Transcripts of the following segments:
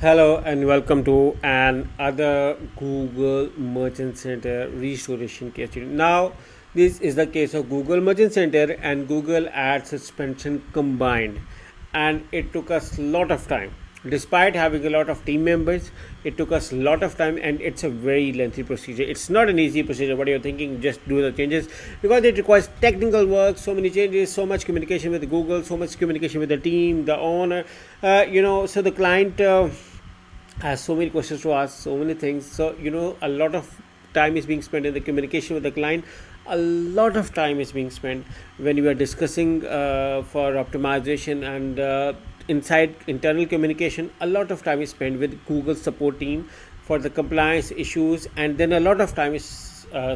Hello and welcome to another Google Merchant Center restoration case study. Now, this is the case of Google Merchant Center and Google Ad suspension combined, and it took us a lot of time. Despite having a lot of team members, it took us a lot of time, and it's a very lengthy procedure. It's not an easy procedure. What you're thinking, just do the changes, because it requires technical work, so many changes, so much communication with Google, so much communication with the team, the owner. So the client. Has so many questions to ask, so many things. So a lot of time is being spent in the communication with the client. A lot of time is being spent when we are discussing for optimization and inside internal communication. A lot of time is spent with Google support team for the compliance issues, and then a lot of time is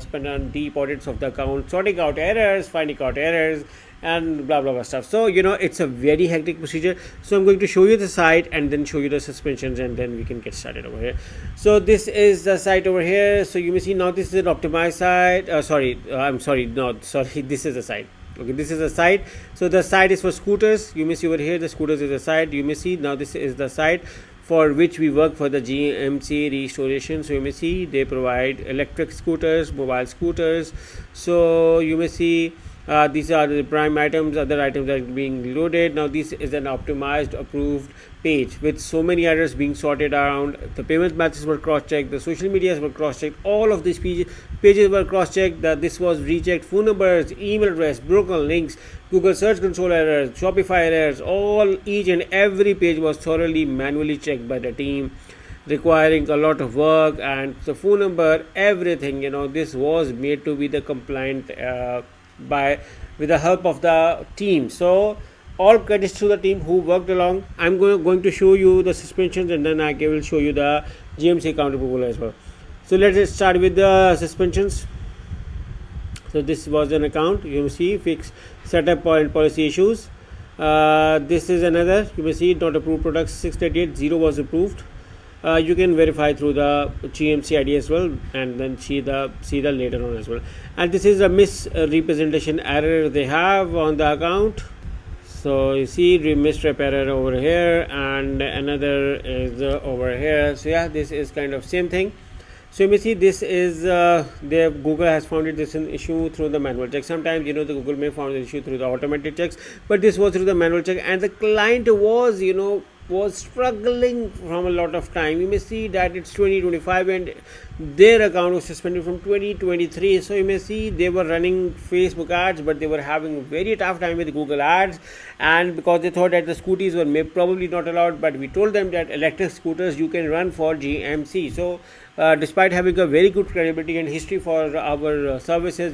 spent on deep audits of the account, sorting out errors, finding out errors, and blah blah blah stuff. So it's a very hectic procedure. So I'm going to show you the site and then show you the suspensions, and then we can get started over here. So this is the site over here. So you may see now this is an optimized site. This is the site. Okay, this is the site. So the site is for scooters. You may see over here the scooters is the site. You may see now this is the site for which we work for the GMC restoration. So you may see they provide electric scooters, mobile scooters. So you may see these are the prime items. Other items are being loaded. Now this is an optimized approved page with so many errors being sorted around. The payment methods were cross-checked, the social medias were cross-checked, all of these pages were cross-checked. That this was reject phone numbers, email address, broken links, Google search console errors, Shopify errors. Each and every page was thoroughly manually checked by the team, requiring a lot of work, and the phone number, everything. This was made to be the compliant with the help of the team. So all credits to the team who worked along. I'm going to show you the suspensions, and then I will show you the GMC account approval as well. So let's start with the suspensions. So this was an account. You may see fix setup and policy issues. This is another. You may see not approved products 638 0 was approved. You can verify through the GMC ID as well, and then see the later on as well. And this is a misrepresentation error they have on the account. So you see misrep error over here, and another is over here. So yeah, this is kind of same thing. So you may see this is Google has found this an issue through the manual check. Sometimes the Google may found the issue through the automated checks, but this was through the manual check, and the client was struggling from a lot of time. You may see that it's 2025 and their account was suspended from 2023. So you may see they were running Facebook ads, but they were having a very tough time with Google ads, and because they thought that the scooters were probably not allowed, but we told them that electric scooters you can run for GMC. So despite having a very good credibility and history for our services,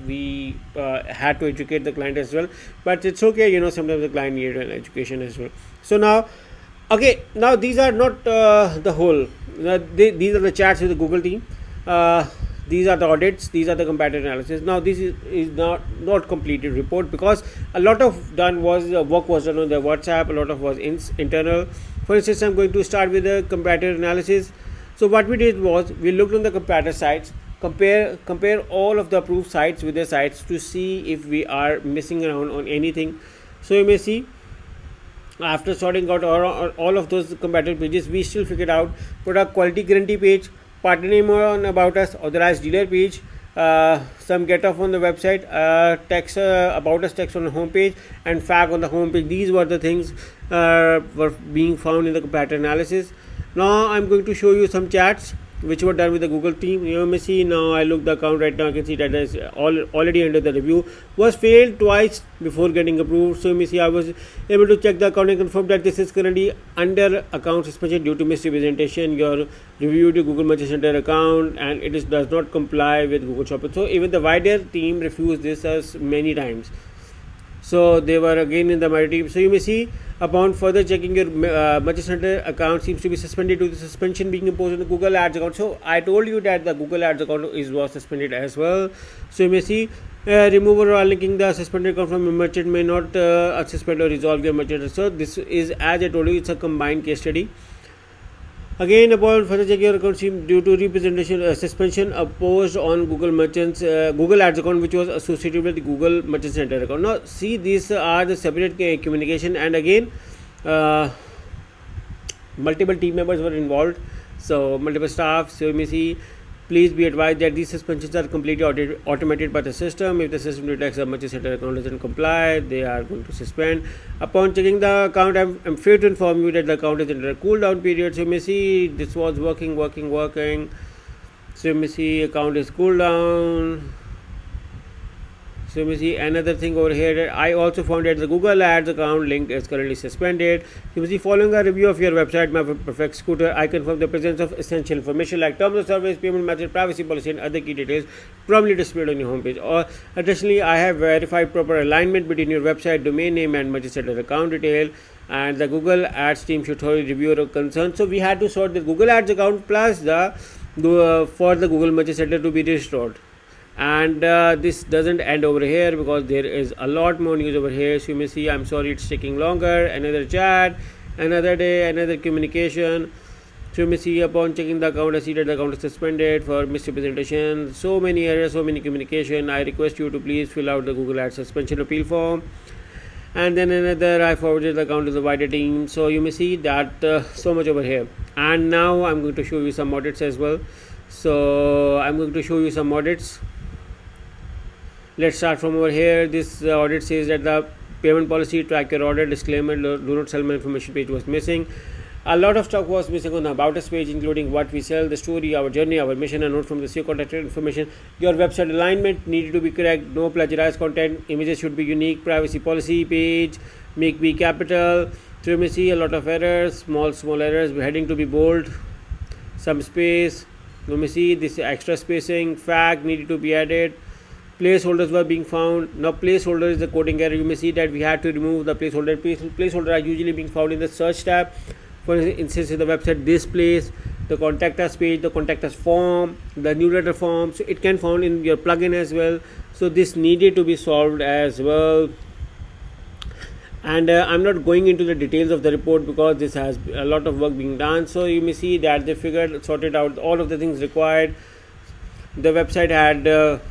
we had to educate the client as well. But it's okay, sometimes the client needed an education as well. So now these are not the whole. These are the chats with the Google team. These are the audits. These are the comparative analysis. Now this is not completed report, because a lot of work was done on the WhatsApp. A lot of was internal. For instance, I'm going to start with the comparative analysis. So what we did was we looked on the comparator sites, compare all of the approved sites with their sites to see if we are missing around on anything. So you may see, after sorting out all of those comparative pages, we still figured out product quality guarantee page, partner name on about us, authorized dealer page, some get off on the website, text about us text on the home page, and FAQ on the home page. These were the things were being found in the comparator analysis. Now I'm going to show you some chats which were done with the Google team. You may see now I look the account right now. I can see that is already under the review. Was failed twice before getting approved. So you may see I was able to check the account and confirm that this is currently under account suspension due to misrepresentation. Your reviewed your Google Merchant Center account, and it does not comply with Google Shopping. So even the wider team refused this as many times. So they were again in the minority. So you may see upon further checking, your Merchant Center account seems to be suspended due to the suspension being imposed on the Google Ads account. So I told you that the Google Ads account was suspended as well. So you may see remover or linking the suspended account from a merchant may not suspend or resolve your merchant. So this is, as I told you, it's a combined case study. Again, upon further checking your account due to representation suspension opposed on Google Ads account, which was associated with the Google Merchant Center account. Now, see, these are the separate communication, and again, multiple team members were involved, so multiple staff. So you may see, please be advised that these suspensions are completely automated by the system. If the system detects a merchant setter account doesn't comply, they are going to suspend. Upon checking the account, I'm free to inform you that the account is under a cooldown period. So you may see this was working. So you may see account is cooled down. So you may see another thing over here that I also found that the Google Ads account link is currently suspended. You may see, following a review of your website, my perfect scooter, I confirm the presence of essential information like terms of service, payment method, privacy policy, and other key details probably displayed on your homepage. Or additionally, I have verified proper alignment between your website domain name and merchant setter account detail. And the Google Ads team should thoroughly review your concern. So we had to sort the Google Ads account plus for the Google merchant setter to be restored. And this doesn't end over here, because there is a lot more news over here. So you may see, I'm sorry it's taking longer. Another chat, another day, another communication. So you may see, upon checking the account, I see that the account is suspended for misrepresentation. So many errors, so many communication. I request you to please fill out the Google Ads suspension appeal form. And then another, I forwarded the account to the wider team. So you may see that so much over here. And now I'm going to show you some audits as well. So I'm going to show you some audits. Let's start from over here. This audit says that the payment policy, track your order, disclaimer, do not sell my information page was missing. A lot of stuff was missing on the about us page, including what we sell, the story, our journey, our mission, a note from the CEO contact information. Your website alignment needed to be correct, no plagiarized content, images should be unique, privacy policy page, make be capital. So you may see a lot of errors, small errors, heading to be bold, some space. You may see this extra spacing, fact needed to be added. Placeholders were being found. Now placeholder is the coding error. You may see that we had to remove the placeholder. Placeholder are usually being found in the search tab. For instance, in the website displays, the contact us page, the contact us form, the newsletter form. So it can found in your plugin as well. So this needed to be solved as well. And I'm not going into the details of the report because this has a lot of work being done. So you may see that they sorted out all of the things required. The website had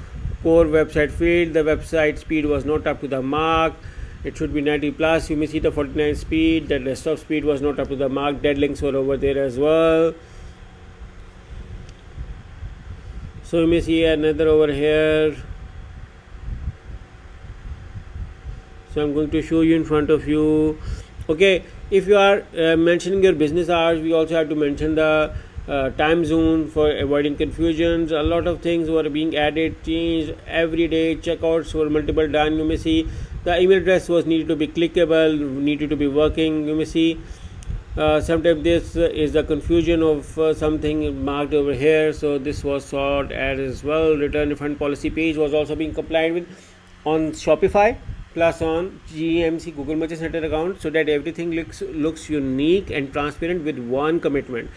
core website field, the website speed was not up to the mark, it should be 90 plus. You may see the 49 speed, the desktop speed was not up to the mark, dead links were over there as well. So you may see another over here. So I'm going to show you in front of you. Okay, if you are mentioning your business hours, we also have to mention the time zone for avoiding confusions. A lot of things were being added, changed every day. Checkouts were multiple done. You may see the email address was needed to be clickable, needed to be working. You may see sometimes this is the confusion of something marked over here. So this was solved as well. Return refund policy page was also being complied with on Shopify plus on GMC Google Merchant Center account, so that everything looks unique and transparent with one commitment.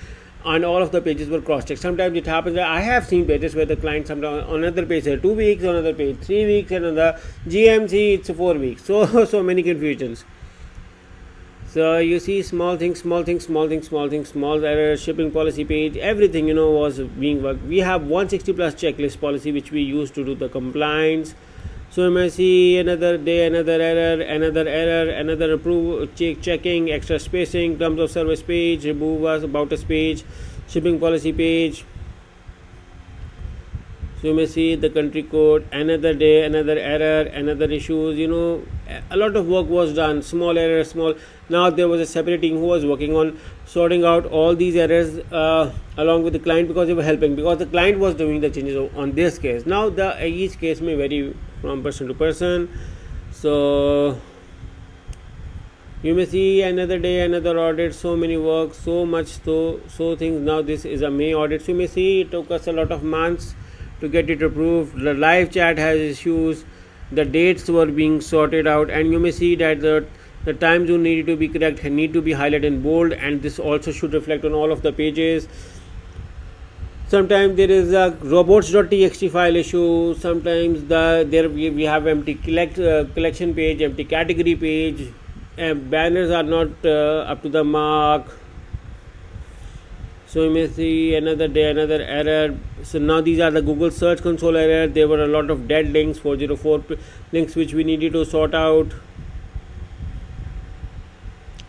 And all of the pages were cross-checked. Sometimes it happens that I have seen pages where the client sometimes on another page says 2 weeks, on another page 3 weeks, and on the GMC it's 4 weeks. So many confusions. So you see small things, small errors, shipping policy page, everything was being worked. We have 160 plus checklist policy which we use to do the compliance. So you may see another day, another error, another approve, checking, extra spacing, terms of service page, remove us, about us page, shipping policy page. So you may see the country code, another day, another error, another issues. A lot of work was done, small errors, Now there was a separate team who was working on sorting out all these errors along with the client, because they were helping, because the client was doing the changes on this case. Now each case may vary from person to person. So you may see another day, another audit, so many work, so much, so things. Now this is a May audit. So you may see it took us a lot of months to get it approved. The live chat has issues, the dates were being sorted out, and you may see that the time zone needed to be correct, need to be highlighted in bold, and this also should reflect on all of the pages. Sometimes there is a robots.txt file issue. Sometimes we have empty collection page, empty category page, and banners are not up to the mark. So you may see another day, another error. So now these are the Google Search Console error. There were a lot of dead links, 404 links which we needed to sort out.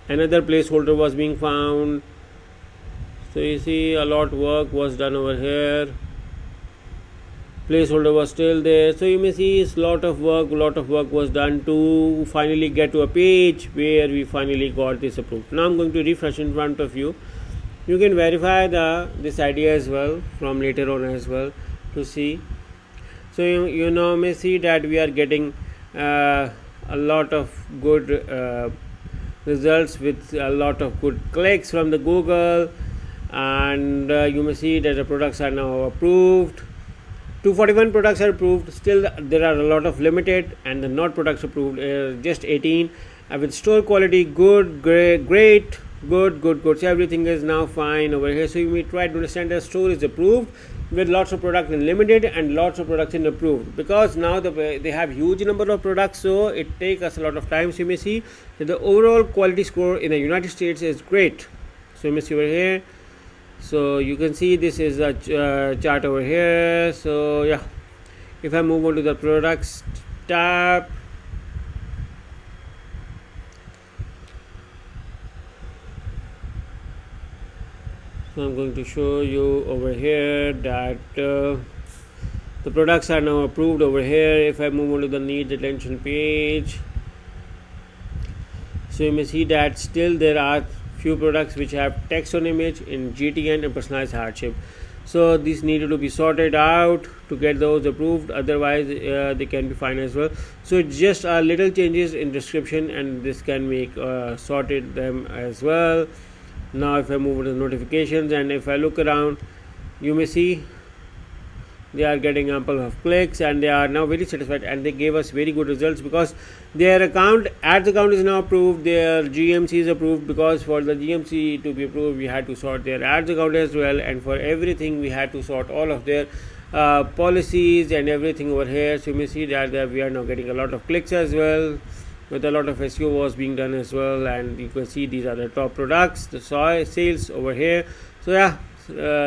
Another placeholder was being found. So you see a lot of work was done over here. Placeholder was still there, so you may see a lot of work was done to finally get to a page where we finally got this approved. Now I'm going to refresh in front of you. You can verify this idea as well from later on as well to see. So you now may see that we are getting a lot of good results with a lot of good clicks from the Google, and you may see that the products are now approved. 241 products are approved. Still there are a lot of limited and the not products approved, just 18, with store quality good, great, good. So everything is now fine over here. So you may try to understand the store is approved with lots of products in limited and lots of products in approved, because now they have huge number of products, so it takes us a lot of time. So you may see that the overall quality score in the United States is great. So you may see over here. So you can see this is a chart over here. So yeah, if I move on to the products tab, so I'm going to show you over here that the products are now approved over here. If I move on to the needs attention page, so you may see that still there are few products which have text on image in GTN and personalized hardship. So these needed to be sorted out to get those approved, otherwise they can be fine as well. So it's just little changes in description and this can make sorted them as well. Now if I move to the notifications and if I look around, you may see they are getting ample of clicks and they are now very satisfied, and they gave us very good results because their ads account is now approved, their GMC is approved, because for the GMC to be approved we had to sort their ads account as well, and for everything we had to sort all of their policies and everything over here. So you may see that we are now getting a lot of clicks as well, with a lot of SEO was being done as well, and you can see these are the top products, the sales over here. So yeah,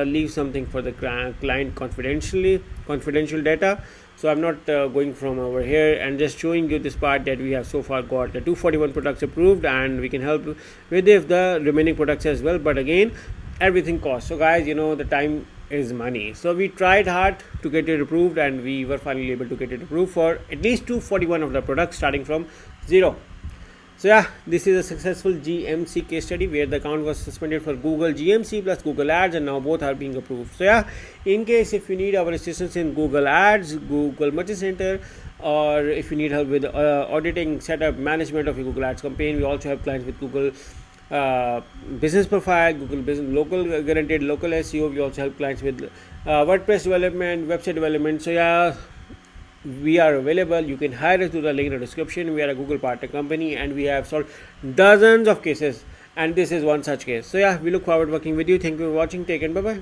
leave something for the client confidential data. So I'm not going from over here and just showing you this part that we have so far got the 241 products approved, and we can help with the remaining products as well, but again everything costs. So guys, the time is money, so we tried hard to get it approved and we were finally able to get it approved for at least 241 of the products starting from 0. So yeah, this is a successful GMC case study where the account was suspended for Google GMC plus Google Ads, and now both are being approved. So yeah, in case if you need our assistance in Google Ads, Google Merchant Center, or if you need help with auditing, setup, management of your Google Ads campaign, we also have clients with Google Business Profile, Google Business Local Guaranteed, Local SEO. We also help clients with WordPress development, website development. So yeah, we are available. You can hire us through the link in the description. We are a Google partner company and we have solved dozens of cases, and this is one such case. So yeah, we look forward to working with you. Thank you for watching. Take care. Bye bye.